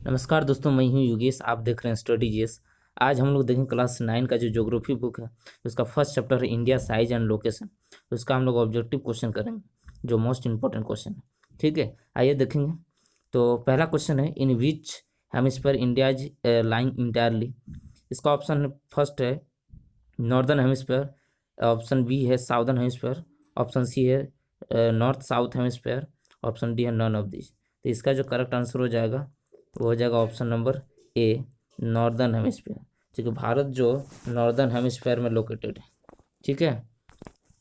नमस्कार दोस्तों, मैं हूं योगेश। आप देख रहे हैं स्टडी जीएस। आज हम लोग देखें क्लास 9 का जो ज्योग्राफी बुक है उसका फर्स्ट चैप्टर है इंडिया साइज एंड लोकेशन। उसका हम लोग ऑब्जेक्टिव क्वेश्चन करेंगे जो मोस्ट इंपॉर्टेंट क्वेश्चन है। ठीक है, आइए देखेंगे। तो पहला क्वेश्चन है, in which hemisphere India is lying entirely. इसका ऑप्शन फर्स्ट है नॉर्दर्न हेमिस्फीयर, ऑप्शन बी है साउदर्न हेमिस्फीयर, ऑप्शन सी है north south hemisphere, option D है नन ऑफ दिस। तो इसका जो करेक्ट आंसर हो जाएगा वो हो जाएगा ऑप्शन नंबर ए, नॉर्दर्न हेमिस्फीयर। ठीक है, भारत जो नॉर्दर्न हेमिस्फीयर में लोकेटेड है। ठीक है,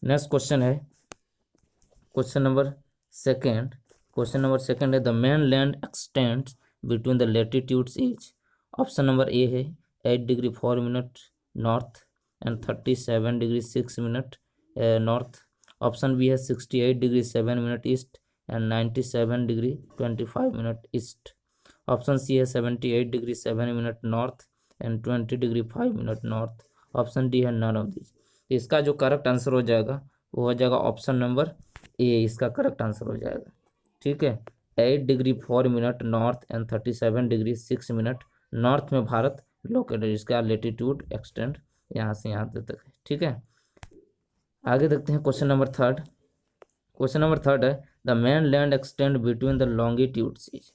नेक्स्ट क्वेश्चन है question number second. Question number second है the mainland extends between the latitudes is. Option number A है 8 degree 4 minute north and 37 degree 6 minute north. Option B है 68 degree 7 minute east and 97 degree 25 minute east. Option C है 78 degree 7 minute north and 20 degree 5 minute north. Option D है none of this. इसका जो correct answer हो जाएगा वो हो जाएगा ऑप्शन नंबर ए, इसका करेक्ट आंसर हो जाएगा। ठीक है, 8 degree 4 minute north and 37 degree 6 minute north में भारत लोकेटेड। इसका लेटीट्यूड एक्सटेंड यहाँ से यहाँ तक है। ठीक है, आगे देखते हैं question number third. Question number third है the mainland extend between the longitudes is.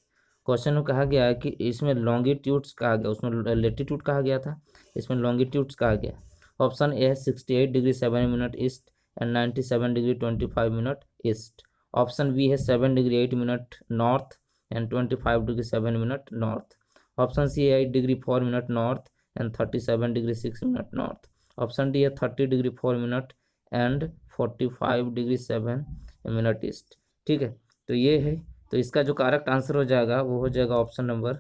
Question में कहा गया है कि इसमें लॉन्गिट्यूड्स कहा गया, उसमें लेटीट्यूड कहा गया था, इसमें लॉन्गिट्यूड्स कहा गया। ऑप्शन ए है 68 degree 7 minute east and 97 degree 25 minute east. Option B है 7 degree 8 minute north and 25 degree 7 minute north. Option C है 8 degree 4 minute north and 37 degree 6 minute north. Option D है 30 degree 4 minute and 45 degree 7 minute east. ठीक है, तो ये है। तो इसका जो करेक्ट आंसर हो जाएगा वो हो जाएगा ऑप्शन नंबर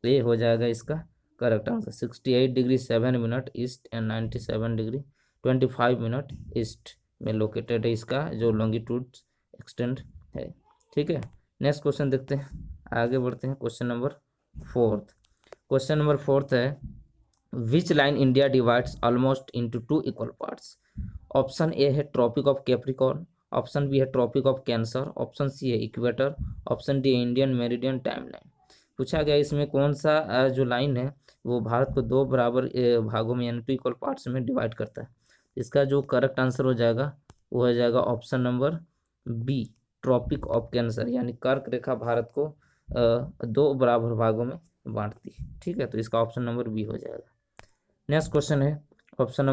ए हो जाएगा इसका correct answer. 68 degree 7 minute east and 97 degree 25 minute east में लोकेटेड है इसका जो लॉन्गिट्यूड एक्सटेंड है। ठीक है, नेक्स्ट क्वेश्चन देखते हैं, आगे बढ़ते हैं। Question number fourth. Question number fourth है which line India divides almost into 2 equal parts. Option A है tropic of Capricorn, option B है tropic of cancer, option C है इक्वेटर, ऑप्शन डी है इंडियन मेरिडियन टाइमलाइन। पूछा गया इसमें कौन सा जो लाइन है वो भारत को 2 बराबर भागों में यानी 2 इक्वल पार्ट्स में डिवाइड करता है। इसका जो करेक्ट आंसर हो जाएगा वो हो जाएगा option number B, tropic of cancer, यानी कर्क रेखा भारत को 2 बराबर भागों में बांटती है। ठीक है, तो इसका ऑप्शन नंबर बी हो जाएगा। नेक्स्ट क्वेश्चन है question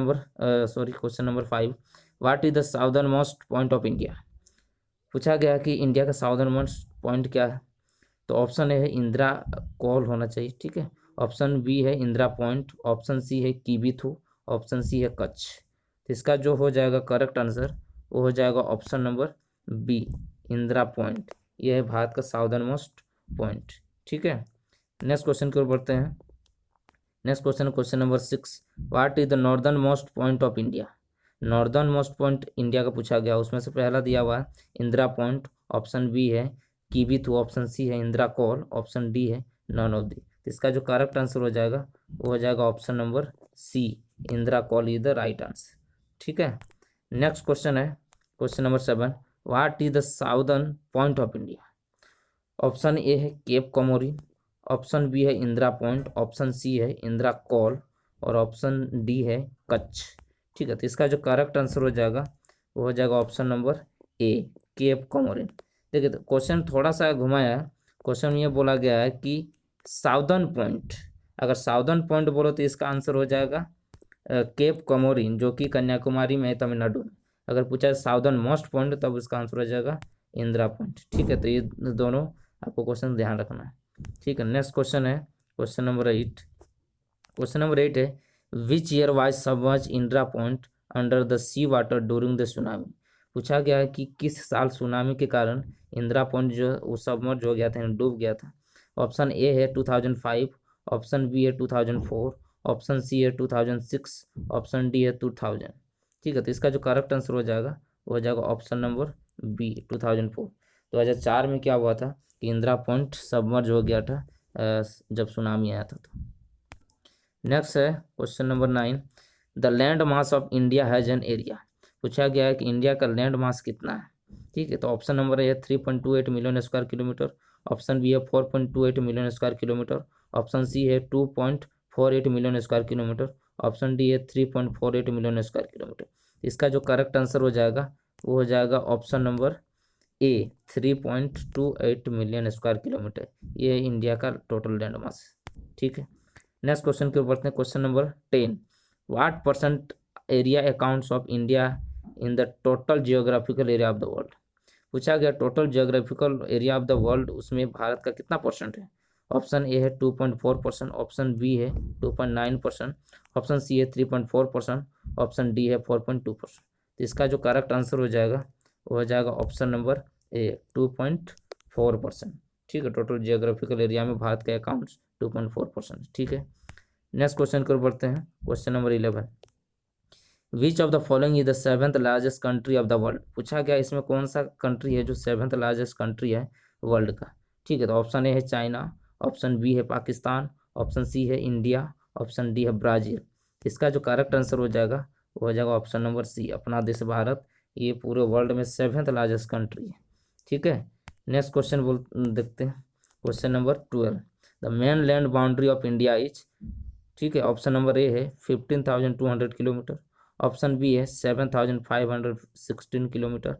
number 5। What is the southern most point of India. पूछा गया कि इंडिया का साउदर्न मोस्ट पॉइंट क्या है। तो ऑप्शन ए है इंदिरा कॉल होना चाहिए। ठीक है, ऑप्शन बी है इंदिरा पॉइंट, ऑप्शन सी है कीबीथू, ऑप्शन सी है कच्छ। तो इसका जो हो जाएगा करेक्ट आंसर वो हो जाएगा option number B, Indira point. यह है भारत का साउदर्न मोस्ट पॉइंट। ठीक है, नेक्स्ट क्वेश्चन की ओर बढ़ते हैं। Next question number 6। What is the northern most point of India. Northern most point India का पूछा गया, उसमें से पहला दिया हुआ है इंदिरा पॉइंट, ऑप्शन बी है कीबीथू, ऑप्शन सी है इंदिरा कॉल, ऑप्शन डी है नन ऑफ दी। इसका जो करेक्ट आंसर हो जाएगा वो हो जाएगा option number C, Indira col is the right answer. ठीक है, नेक्स्ट क्वेश्चन है question number 7। What is the southern point of India. Option A है केप कमोरी, ऑप्शन बी है इंदिरा पॉइंट, ऑप्शन सी है इंदिरा कॉल और ऑप्शन डी है कच्छ। ठीक है, तो इसका जो करेक्ट आंसर हो जाएगा वो हो जाएगा ऑप्शन नंबर ए, केप कमोरिन। देखिए, तो क्वेश्चन थोड़ा सा घुमाया है। क्वेश्चन में ये बोला गया है कि साउदर्न पॉइंट, अगर साउदर्न पॉइंट बोलो तो इसका आंसर हो जाएगा केप कमोरिन जो कि कन्याकुमारी में है, तमिलनाडु में। अगर पूछा है साउदर्न मोस्ट पॉइंट तब उसका आंसर हो जाएगा इंदिरा पॉइंट। ठीक है, तो ये दोनों आपको क्वेश्चन ध्यान रखना है। ठीक है, नेक्स्ट क्वेश्चन है क्वेश्चन नंबर 8। क्वेश्चन नंबर 8 है which year was submerge Indira point under the sea water during the tsunami. पूछा गया है कि किस साल सुनामी के कारण इंदिरा पॉइंट जो वो सबमर्ज हो गया था, डूब गया था। ऑप्शन ए है 2005, ऑप्शन बी है 2004, ऑप्शन सी है 2006, ऑप्शन डी है 2000। ठीक है, तो इसका जो करेक्ट आंसर हो जाएगा वो हो जाएगा ऑप्शन नंबर बी, 2004। 2004 में क्या हुआ था कि इंदिरा पॉइंट सबमर्ज हो गया था जब सुनामी आया था। तो नेक्स्ट है question number 9। The land mass of India has an area. पूछा गया है कि इंडिया का लैंड मास कितना है। ठीक है, तो option number A 3.28 million square kilometre, option B है 4.28 million square kilometre, option C है 2.48 million square kilometre, option D है 3.48 मिलियन स्क्वायर किलोमीटर। इसका जो करेक्ट आंसर हो जाएगा वो हो जाएगा option number A 3.28 million square kilometre. ये इंडिया का टोटल लैंड मास है। ठीक है, नेक्स्ट क्वेश्चन के ऊपर बढ़ते हैं। Question number 10, what percent area accounts of India in the total geographical area of the world. पूछा गया total geographical area of the world, उसमें भारत का कितना परसेंट है। ऑप्शन ए है 2.4%, ऑप्शन बी है 2.9%, ऑप्शन सी है 3.4%, ऑप्शन डी है 4.2%। तो इसका जो करेक्ट आंसर हो जाएगा वो हो जाएगा ऑप्शन नंबर ए 2.4%। ठीक है, टोटल जियोग्राफिकल एरिया में भारत के अकाउंट्स 2.4%। ठीक है, नेक्स्ट क्वेश्चन की ओर बढ़ते हैं। Question number 11, which of the following is the seventh largest country of the world. पूछा गया इसमें कौन सा कंट्री है जो सेवेंथ लार्जेस्ट कंट्री है वर्ल्ड का। ठीक है, तो ऑप्शन ए है चाइना, ऑप्शन बी है पाकिस्तान, ऑप्शन सी है इंडिया, ऑप्शन डी है ब्राजील। इसका जो करेक्ट आंसर हो जाएगा वो हो जाएगा ऑप्शन नंबर सी, अपना देश भारत। ये पूरे वर्ल्ड में सेवेंथ लार्जेस्ट कंट्री है। ठीक है, नेक्स्ट क्वेश्चन बोल देखते हैं। Question number 12, the main land boundary of India is. ठीक है, ऑप्शन नंबर ए है 15,200 किलोमीटर, ऑप्शन बी है 7,516 किलोमीटर,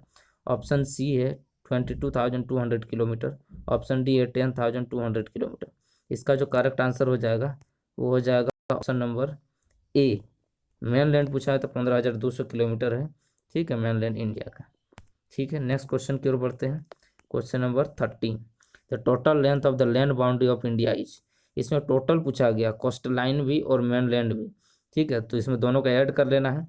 ऑप्शन सी है 22,200 किलोमीटर, ऑप्शन डी है 10,200 किलोमीटर। इसका जो करेक्ट आंसर हो जाएगा वो हो जाएगा ऑप्शन नंबर ए, मेनलैंड पूछा है तो 15,200 किलोमीटर है। ठीक है, मेनलैंड इंडिया का। ठीक है, नेक्स्ट क्वेश्चन की ओर बढ़ते हैं। Question number 13, the total length of the land boundary of India is. इसमें टोटल पूछा गया, कोस्ट लाइन भी और मेनलैंड भी। ठीक है, तो इसमें दोनों का ऐड कर लेना है।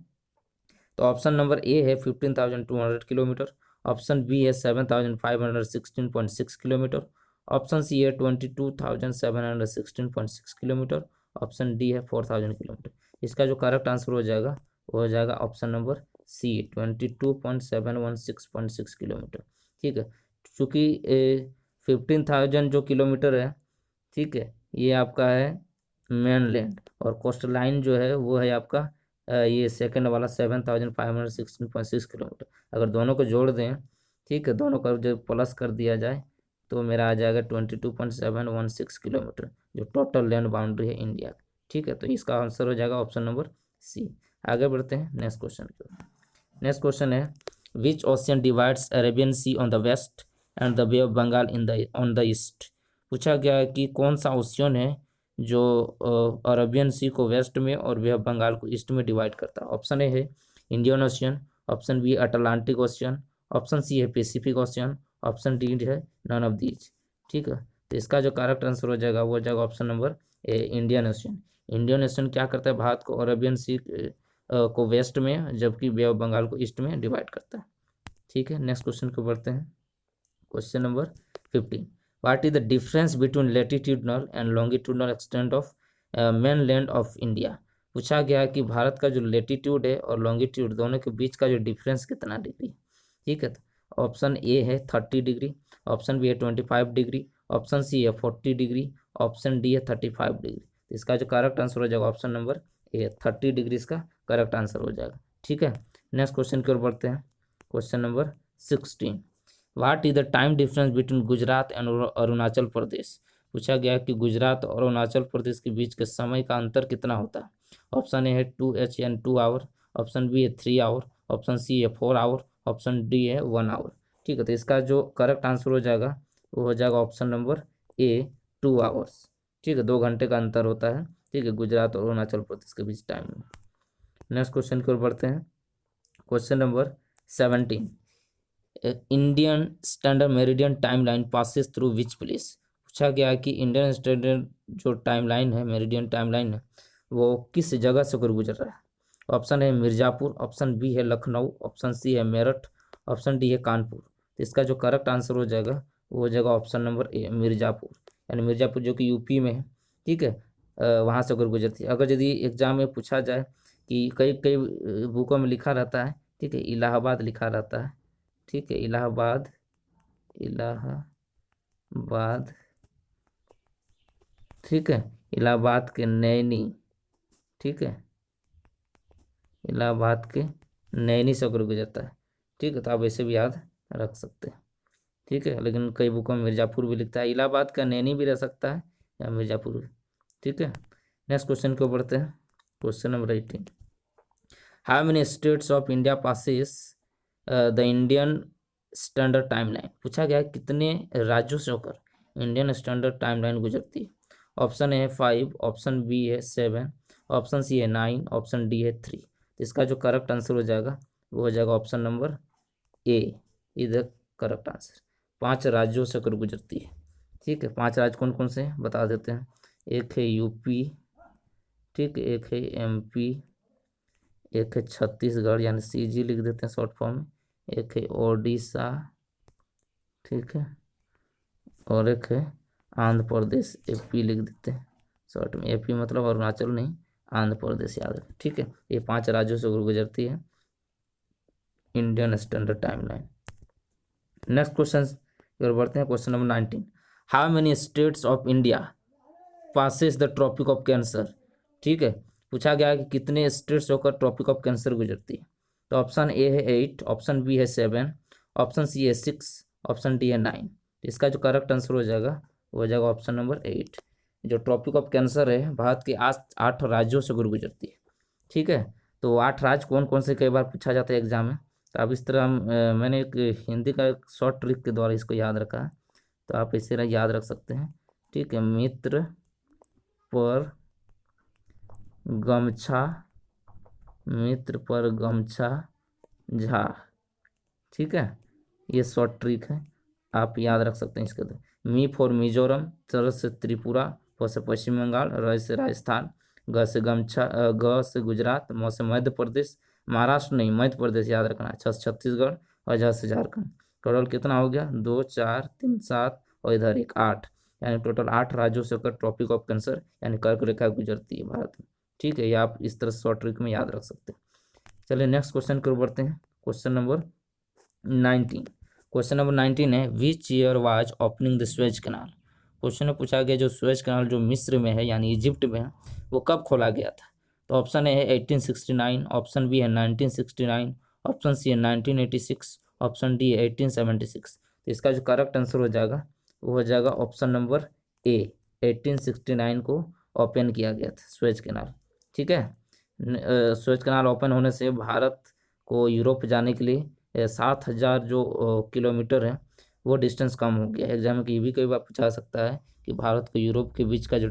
तो ऑप्शन नंबर ए है 15,200 किलोमीटर, ऑप्शन बी है 7,516.6 किलोमीटर, ऑप्शन सी है 22,716.6 किलोमीटर, ऑप्शन डी है 4,000 किलोमीटर। इसका जो करेक्ट आंसर हो जाएगा वो हो जाएगा ऑप्शन नंबर सी 22,716.6 किलोमीटर। ठीक है, चूँकि 15,000 जो किलोमीटर है, ठीक है, ये आपका है मेनलैंड, और कोस्ट लाइन जो है वो है आपका ये सेकंड वाला 7,516.6 किलोमीटर। अगर दोनों को जोड़ दें, ठीक है, दोनों का जो प्लस कर दिया जाए तो मेरा आ जाएगा 22.716 किलोमीटर, जो टोटल लैंड बाउंड्री है इंडिया का। ठीक है, तो इसका आंसर हो जाएगा ऑप्शन नंबर सी। आगे बढ़ते हैं नेक्स्ट क्वेश्चन की ओर। नेक्स्ट क्वेश्चन है, which ocean divides Arabian sea on the west and the bay of Bengal in the on the east. पूछा गया है कि कौन सा ओशियन है जो अरेबियन सी को वेस्ट में और बे ऑफ बंगाल को ईस्ट में डिवाइड करता है। ऑप्शन ए है Indian ocean, option B Atlantic ocean, option C है पैसिफिक ओशियन, ऑप्शन डी है नन ऑफ दीज। ठीक है, तो इसका जो करेक्ट आंसर हो जाएगा वो हो जाएगा ऑप्शन नंबर ए इंडियन ओशियन। इंडियन ओशियन क्या करता है, भारत को अरेबियन सी को वेस्ट में जबकि बे ऑफ बंगाल को ईस्ट में डिवाइड करता है। ठीक है, नेक्स्ट क्वेश्चन को बढ़ते हैं। Question number 15, what is the difference between latitudinal and longitudinal extent of mainland of India. पूछा गया कि भारत का जो लेटीट्यूड है और लॉन्गिट्यूड दोनों के बीच का जो डिफरेंस कितना डिग्री। ठीक है, तो ऑप्शन ए है 30 डिग्री, ऑप्शन बी है 25 डिग्री, ऑप्शन सी है 40 डिग्री, ऑप्शन डी है 35 डिग्री। तो इसका जो करेक्ट आंसर हो जाएगा ऑप्शन नंबर ए 30 डिग्री इसका करेक्ट आंसर हो जाएगा। ठीक है, नेक्स्ट क्वेश्चन की ओर बढ़ते हैं। Question number 16, what is the time difference between Gujarat and Arunachal Pradesh. पूछा गया कि गुजरात और अरुणाचल प्रदेश के बीच के समय का अंतर कितना होता है। ऑप्शन ए है 2h यानी 2 आवर, ऑप्शन बी है 3 आवर, ऑप्शन सी है 4 आवर, ऑप्शन डी है 1 आवर। ठीक है, तो इसका जो करेक्ट आंसर हो जाएगा वो हो जाएगा ऑप्शन नंबर ए 2 आवर्स। ठीक है, 2 घंटे का अंतर होता है। ठीक है, गुजरात और अरुणाचल प्रदेश के बीच टाइम में। नेक्स्ट क्वेश्चन की ओर बढ़ते हैं। Question number 17, Indian standard meridian timeline passes through which place. पूछा गया कि इंडियन स्टैंडर्ड जो टाइमलाइन है, मेरिडियन टाइमलाइन है, वो किस जगह से होकर गुजर रहा है। ऑप्शन है मिर्ज़ापुर, ऑप्शन बी है लखनऊ, ऑप्शन सी है मेरठ, ऑप्शन डी है कानपुर। तो इसका जो करेक्ट आंसर हो जाएगा वो हो जाएगा ऑप्शन नंबर ए मिर्ज़ापुर, यानी मिर्ज़ापुर जो कि यूपी में है। ठीक है, वहाँ से होकर गुजरती है। अगर यदि एग्जाम में पूछा जाए कि कई कई बुकों में लिखा रहता है, ठीक है, इलाहाबाद लिखा रहता है। ठीक है, इलाहाबाद, इलाहाबाद, ठीक है, इलाहाबाद के नैनी। ठीक है, इलाहाबाद के नैनी से होकर गुजरता है। ठीक है, तो आप ऐसे भी याद रख सकते हैं। ठीक है, लेकिन कई बुकों में मिर्ज़ापुर भी लिखता है। इलाहाबाद का नैनी भी रह सकता है या मिर्ज़ापुर भी। ठीक है, नेक्स्ट क्वेश्चन को बढ़ते हैं। Question number 18, how many states of India passes the Indian standard timeline. पूछा गया है कितने राज्यों से होकर इंडियन स्टैंडर्ड टाइमलाइन गुजरती है। ऑप्शन ए है 5, ऑप्शन बी है 7, ऑप्शन सी है 9, ऑप्शन डी है 3। इसका जो करेक्ट आंसर हो जाएगा वो हो जाएगा option number A, is the correct answer. 5 राज्यों से होकर गुजरती है। ठीक है, 5 राज्य कौन कौन से हैं बता देते हैं। एक है यूपी, ठीक है, एक है एमपी, एक है छत्तीसगढ़ यानी सीजी लिख देते हैं शॉर्ट फॉर्म में, एक है ओडिशा, ठीक है, और एक है आंध्र प्रदेश, एपी लिख देते हैं शॉर्ट में। एपी मतलब अरुणाचल नहीं, आंध्र प्रदेश याद रखें। ठीक है, ये 5 राज्यों से गुजरती है Indian standard timeline. Next question की ओर बढ़ते हैं। Question number 19, how many states of India passes the tropic of cancer. ठीक है, पूछा गया है कि कितने स्टेट्स होकर ट्रॉपिक ऑफ कैंसर गुजरती है। तो ऑप्शन ए है 8, ऑप्शन बी है 7, ऑप्शन सी है 6, ऑप्शन डी है 9। इसका जो करेक्ट आंसर हो जाएगा वो हो जाएगा ऑप्शन नंबर 8। जो ट्रॉपिक ऑफ कैंसर है भारत के 8 राज्यों से गुजरती है। ठीक है, तो 8 राज्य कौन कौन से कई बार पूछा जाता है एग्जाम में। तो अब इस तरह मैंने एक हिंदी का एक शॉर्ट ट्रिक के द्वारा इसको याद रखा है, तो आप इसे याद रख सकते हैं। ठीक है, मित्र पर गमछा, मित्र पर गमछा झा। ठीक है, ये शॉर्ट ट्रिक है, आप याद रख सकते हैं इसके द्वारा। मी फॉर मिजोरम, तर से त्रिपुरा, प से पश्चिम बंगाल, र से राजस्थान, ग से गमछा, ग से गुजरात, म से मध्य प्रदेश, महाराष्ट्र नहीं मध्य प्रदेश याद रखना, छ से छत्तीसगढ़ और झ से झारखंड। टोटल कितना हो गया, 2 4 3 7 और इधर एक 8, यानी टोटल 8 राज्यों से होकर ट्रॉपिक ऑफ कैंसर यानी कर्क रेखा गुजरती है भारत में। ठीक है, ये आप इस तरह शॉर्ट ट्रिक में याद रख सकते हैं। चलिए नेक्स्ट क्वेश्चन की ओर बढ़ते हैं। क्वेश्चन नंबर 19, क्वेश्चन नंबर 19 है which year was opening the Suez canal. Question में पूछा गया जो स्वेज कैनाल जो मिस्र में है यानी इजिप्ट में है वो कब खोला गया था। तो ऑप्शन ए है 1869, ऑप्शन बी है 1969, ऑप्शन सी है 1986, ऑप्शन डी है 1876। तो इसका जो करेक्ट आंसर हो जाएगा वो हो जाएगा ऑप्शन नंबर ए, 1869 को ओपन किया गया था स्वेज कैनाल। ठीक है, स्वेज कैनाल ओपन होने से भारत को यूरोप जाने के लिए 7,000 जो किलोमीटर है वो डिस्टेंस कम हो गया। एग्जाम में ये भी कई बार पूछा सकता है कि भारत को यूरोप के बीच का जो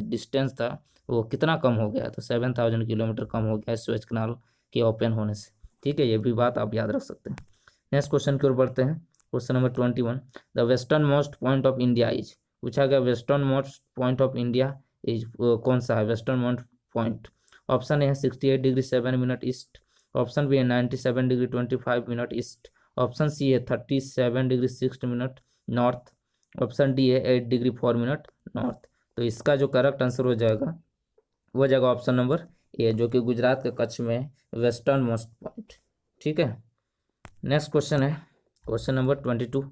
डिस्टेंस था वो कितना कम हो गया। तो 7,000 किलोमीटर कम हो गया स्वेज कैनाल के ओपन होने से। ठीक है, ये भी बात आप याद रख सकते हैं। नेक्स्ट क्वेश्चन की ओर बढ़ते हैं। Question number 21, the western most point of India is. पूछा गया western most point of India is कौन सा है western most point. Option A है 68 degree 7 minute east, option B है 97 degree 25 minute east, option C है 37 degree 6 minute north, option D है 8 degree 4 minute north. तो इसका जो करेक्ट आंसर हो जाएगा वो हो जाएगा ऑप्शन नंबर ए, जो कि गुजरात के कच्छ में है वेस्टर्न मोस्ट पॉइंट। ठीक है, नेक्स्ट क्वेश्चन है question number 22,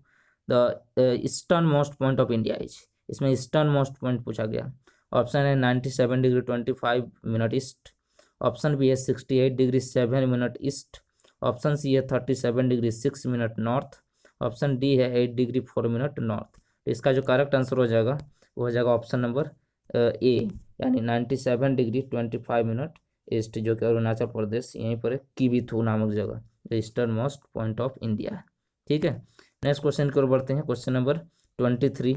the eastern most point of India is. इसमें ईस्टर्न मोस्ट पॉइंट पूछा गया। ऑप्शन है 97 degree 25 minute east, option B है 68 degree 7 minute east, option C है 37 degree 6 minute north, option D है 8 डिग्री 4 मिनट नॉर्थ। तो इसका जो करेक्ट आंसर हो जाएगा वो हो जाएगा ऑप्शन नंबर ए, यानी 97 डिग्री 25 मिनट ईस्ट, जो कि अरुणाचल प्रदेश यहीं पर है किबीथू नामक जगह, the eastern most point of India है। ठीक है, नेक्स्ट क्वेश्चन की ओर बढ़ते हैं। क्वेश्चन नंबर 23,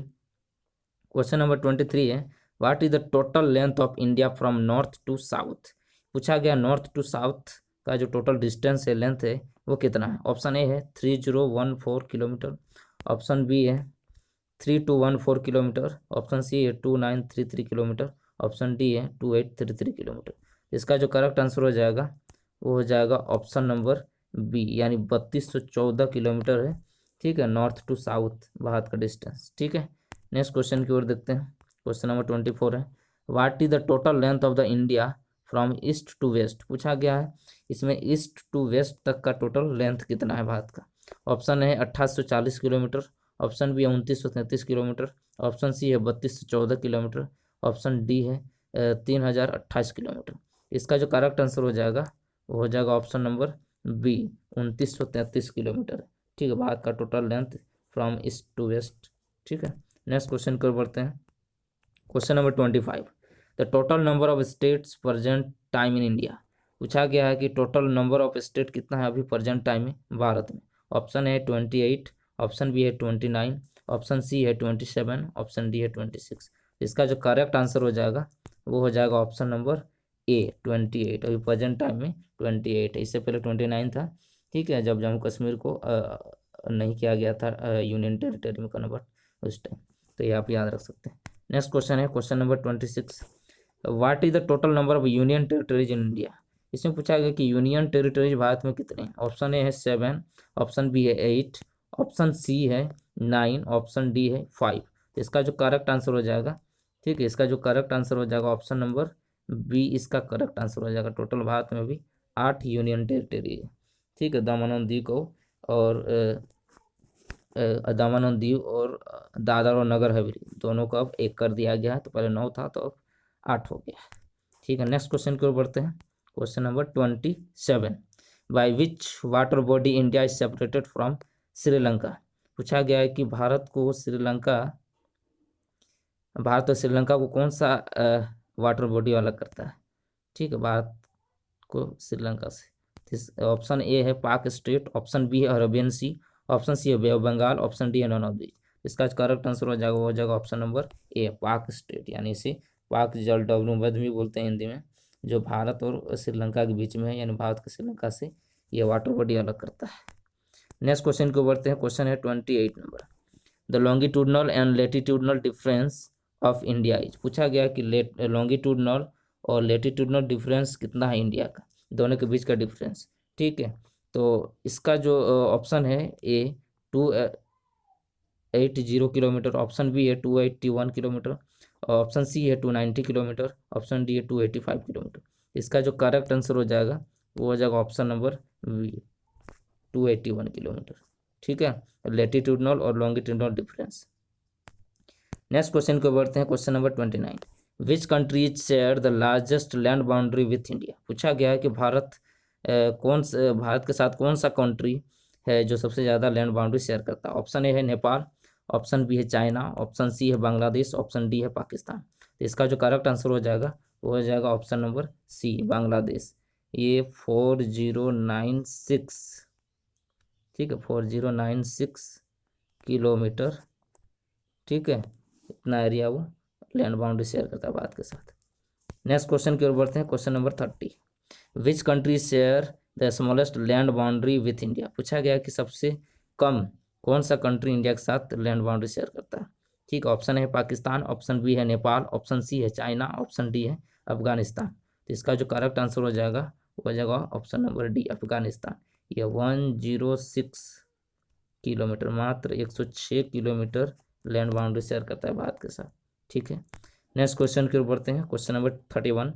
क्वेश्चन नंबर 23 है what is the total length of India from north to south. पूछा गया नॉर्थ टू साउथ का जो टोटल डिस्टेंस है लेंथ है वो कितना है। ऑप्शन ए है 3014 किलोमीटर, ऑप्शन बी है 3214 किलोमीटर, ऑप्शन सी है 2933 किलोमीटर, ऑप्शन डी है 2833 किलोमीटर। इसका जो करेक्ट आंसर हो जाएगा वो हो जाएगा ऑप्शन नंबर बी, यानी 3214 किलोमीटर है। ठीक है, नॉर्थ टू साउथ भारत का डिस्टेंस। ठीक है, नेक्स्ट क्वेश्चन की ओर देखते हैं। क्वेश्चन नंबर 24 है what is the total length of the India from east to west. पूछा गया है इसमें ईस्ट टू वेस्ट तक का टोटल लेंथ कितना है भारत का। ऑप्शन है 2840 किलोमीटर, ऑप्शन बी है 2933 किलोमीटर, ऑप्शन सी है 3214 किलोमीटर, ऑप्शन डी है 3028 किलोमीटर। इसका जो करेक्ट आंसर हो जाएगा वो हो जाएगा ऑप्शन नंबर बी, 2933 किलोमीटर। ठीक है, भारत का total length from east to west. ठीक है, नेक्स्ट क्वेश्चन की ओर बढ़ते हैं। Question number 25, the total number of states present time in India. पूछा गया है कि टोटल नंबर ऑफ स्टेट कितना है अभी प्रेजेंट टाइम में भारत में। ऑप्शन है 28, ऑप्शन बी है 29, ऑप्शन सी है 27, ऑप्शन डी है 26। इसका जो करेक्ट आंसर हो जाएगा वो हो जाएगा ऑप्शन नंबर ए 28। अभी प्रेजेंट टाइम में 28 है, इससे पहले 29 था। ठीक है, जब जम्मू कश्मीर को नहीं किया गया था यूनियन टेरिटरी में कन्वर्ट उस टाइम। तो ये आप याद रख सकते हैं। नेक्स्ट क्वेश्चन है question number 26, what is the total number of union territories in India. इसमें पूछा गया कि यूनियन टेरिटरीज भारत में कितने हैं। ऑप्शन ए है 7, ऑप्शन बी है 8, ऑप्शन सी है 9, ऑप्शन डी है 5। इसका जो करेक्ट आंसर हो जाएगा, ठीक है, इसका जो करेक्ट आंसर हो जाएगा ऑप्शन नंबर बी इसका करेक्ट आंसर हो जाएगा। टोटल भारत में भी 8 यूनियन टेरिटरी है। ठीक है, दमन और दीव को और दमन और दीव और दादर और नगर हवेली दोनों को अब एक कर दिया गया है। तो पहले 9 था तो अब 8 हो गया। ठीक है, नेक्स्ट क्वेश्चन की ओर बढ़ते हैं। Question number 27, by which water body India is separated from Sri Lanka. पूछा गया है कि भारत और श्रीलंका को कौन सा वाटर बॉडी अलग करता है। ठीक है, भारत को श्रीलंका से। ऑप्शन ए है पाक स्टेट, ऑप्शन बी है अरेबियन सी, ऑप्शन सी है बे ऑफ बंगाल, ऑप्शन डी है नॉन ऑफ दीज। इसका करेक्ट आंसर हो जाएगा, ऑप्शन नंबर ए पाक स्टेट, यानी इसे पाक जल डब्लूमध भी बोलते हैं हिंदी में, जो भारत और श्रीलंका के बीच में है, यानी भारत के श्रीलंका से ये वाटर बॉडी अलग करता है। नेक्स्ट क्वेश्चन को बढ़ते हैं। क्वेश्चन है 28 number, the longitudinal and latitudinal difference of India is. पूछा गया कि लॉन्गिट्यूडनल और लेटिट्यूडनल डिफरेंस कितना है इंडिया का, दोनों के बीच का डिफरेंस। ठीक है, तो इसका जो ऑप्शन है ए 280 किलोमीटर, ऑप्शन बी है 281 किलोमीटर, ऑप्शन सी है 290 किलोमीटर, ऑप्शन डी है 285 किलोमीटर। इसका जो करेक्ट आंसर हो जाएगा वो हो जाएगा ऑप्शन नंबर बी 281 किलोमीटर। ठीक है, लेटिट्यूडनल और लॉन्गिट्यूडनल डिफरेंस। नेक्स्ट क्वेश्चन को बढ़ते हैं। Question number 29, which countries share the largest land boundary with India. पूछा गया है कि भारत के साथ कौन सा कंट्री है जो सबसे ज़्यादा लैंड बाउंड्री शेयर करता है। ऑप्शन ए है नेपाल, ऑप्शन बी है चाइना, ऑप्शन सी है बांग्लादेश, ऑप्शन डी है पाकिस्तान। तो इसका जो करेक्ट आंसर हो जाएगा वो हो जाएगा ऑप्शन नंबर सी बांग्लादेश। ये 4096, ठीक है, 4096 किलोमीटर, ठीक है, इतना एरिया वो लैंड बाउंड्री शेयर करता है भारत के साथ। नेक्स्ट क्वेश्चन की ओर बढ़ते हैं। Question number 30, which country share the smallest land boundary with India. पूछा गया कि सबसे कम कौन सा कंट्री इंडिया के साथ लैंड बाउंड्री शेयर करता है। ठीक, ऑप्शन है पाकिस्तान, ऑप्शन बी है नेपाल, ऑप्शन सी है चाइना, ऑप्शन डी है अफगानिस्तान। तो इसका जो करेक्ट आंसर हो जाएगा वो हो जाएगा ऑप्शन नंबर डी अफगानिस्तान। यह 106 किलोमीटर, मात्र 106 किलोमीटर लैंड बाउंड्री शेयर करता है भारत के साथ। ठीक है, नेक्स्ट क्वेश्चन की ओर बढ़ते हैं। Question number 31,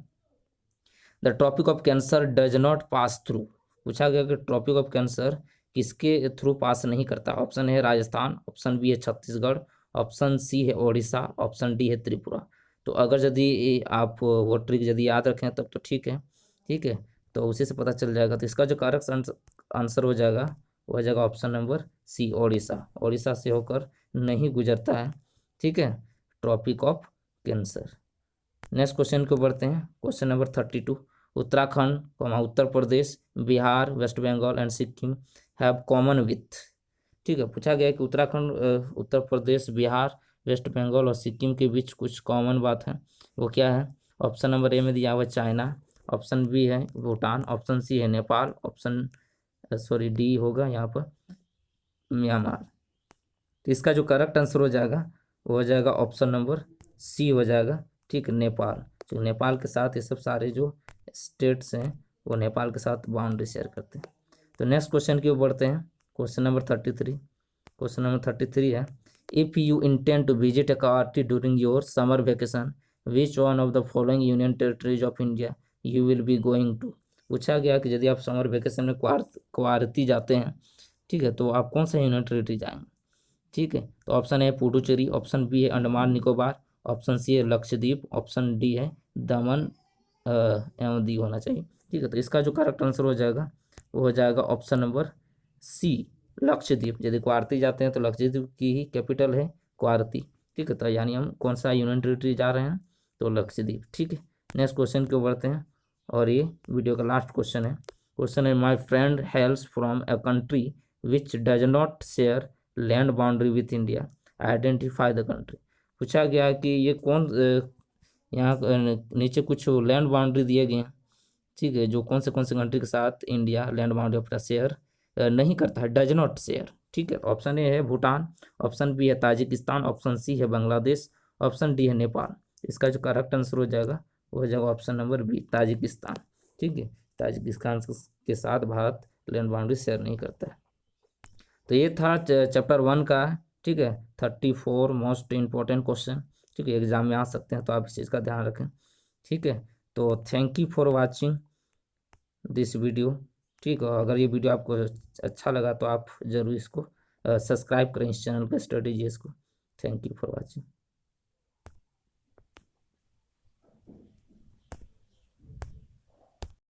the tropic of cancer does not pass through. पूछा गया कि ट्रॉपिक ऑफ कैंसर किसके थ्रू पास नहीं करता। ऑप्शन है राजस्थान, ऑप्शन बी है छत्तीसगढ़, ऑप्शन सी है ओडिशा, ऑप्शन डी है त्रिपुरा। तो अगर यदि आप वो ट्रिक यदि याद रखें तब तो ठीक है। ठीक है, तो उसी से पता चल जाएगा। तो इसका जो करेक्ट आंसर हो जाएगा वो हो जाएगा option number C Odisha. Odisha से होकर नहीं गुजरता है, ठीक है, tropic of cancer. Next question को बढ़ते हैं। Question number 32, Uttarakhand, Uttar Pradesh, Bihar, West Bengal and Sikkim have common with. ठीक है, पूछा गया कि उत्तराखंड, उत्तर प्रदेश, बिहार, वेस्ट बंगाल और सिक्किम के बीच कुछ कॉमन बात है, वो क्या है। ऑप्शन नंबर ए में दिया हुआ चाइना, ऑप्शन बी है भूटान, ऑप्शन सी है नेपाल, ऑप्शन डी होगा यहाँ पर म्यांमार। तो इसका जो करेक्ट आंसर हो जाएगा वो हो जाएगा ऑप्शन नंबर सी हो जाएगा। ठीक है, नेपाल। तो नेपाल के साथ ये सब सारे जो स्टेट्स हैं वो नेपाल के साथ बाउंड्री शेयर करते हैं। तो नेक्स्ट क्वेश्चन की ओर बढ़ते हैं। Question number 33। क्वेश्चन नंबर 33 है, if you intend to visit a country during your summer vacation, which one of the following union territories of India you will be going to. पूछा गया कि यदि आप समर वेकेशन में क्वारती जाते हैं, ठीक है, तो आप कौन सा यूनियन टेरिटरी जाएंगे। ठीक है, तो ऑप्शन है पुडुचेरी, ऑप्शन बी है अंडमान निकोबार, ऑप्शन सी है लक्षद्वीप, ऑप्शन डी है दमन एवं दीव होना चाहिए। ठीक है, तो इसका जो करेक्ट आंसर हो जाएगा वो हो जाएगा ऑप्शन नंबर सी लक्षद्वीप, यदि क्वारती जाते हैं तो लक्षद्वीप की ही कैपिटल है क्वारती। ठीक है, तो यानी हम कौन सा यूनियन टेरिटरी जा रहे हैं, तो लक्षद्वीप। ठीक है, नेक्स्ट क्वेश्चन की ओर बढ़ते हैं और ये वीडियो का लास्ट क्वेश्चन है। क्वेश्चन है, my friend हेल्स from a country which does not share land boundary with India, identify the country. पूछा गया है कि ये कौन यहाँ नीचे कुछ लैंड बाउंड्री दिए गए हैं। ठीक है, जो कौन से कंट्री के साथ इंडिया लैंड बाउंड्री अपना शेयर नहीं करता है, डज नॉट शेयर। ठीक है, ऑप्शन ए है भूटान, ऑप्शन बी है ताजिकिस्तान, ऑप्शन सी है बांग्लादेश, ऑप्शन डी है नेपाल। इसका जो करेक्ट आंसर हो जाएगा वो हो जाएगा ऑप्शन नंबर बी, ताजिकिस्तान। ठीक है, ताजिकिस्तान के साथ भारत लैंड बाउंड्री शेयर नहीं करता है। तो ये था चैप्टर 1 का। ठीक है, 34 मोस्ट इंपॉर्टेंट क्वेश्चन। ठीक है, एग्जाम में आ सकते हैं, तो आप इस चीज़ का ध्यान रखें। ठीक है, तो thank you for watching this video. ठीक है, अगर ये वीडियो आपको अच्छा लगा तो आप ज़रूर इसको सब्सक्राइब करें, इस चैनल के स्टडीजीएस को। Thank you for watching.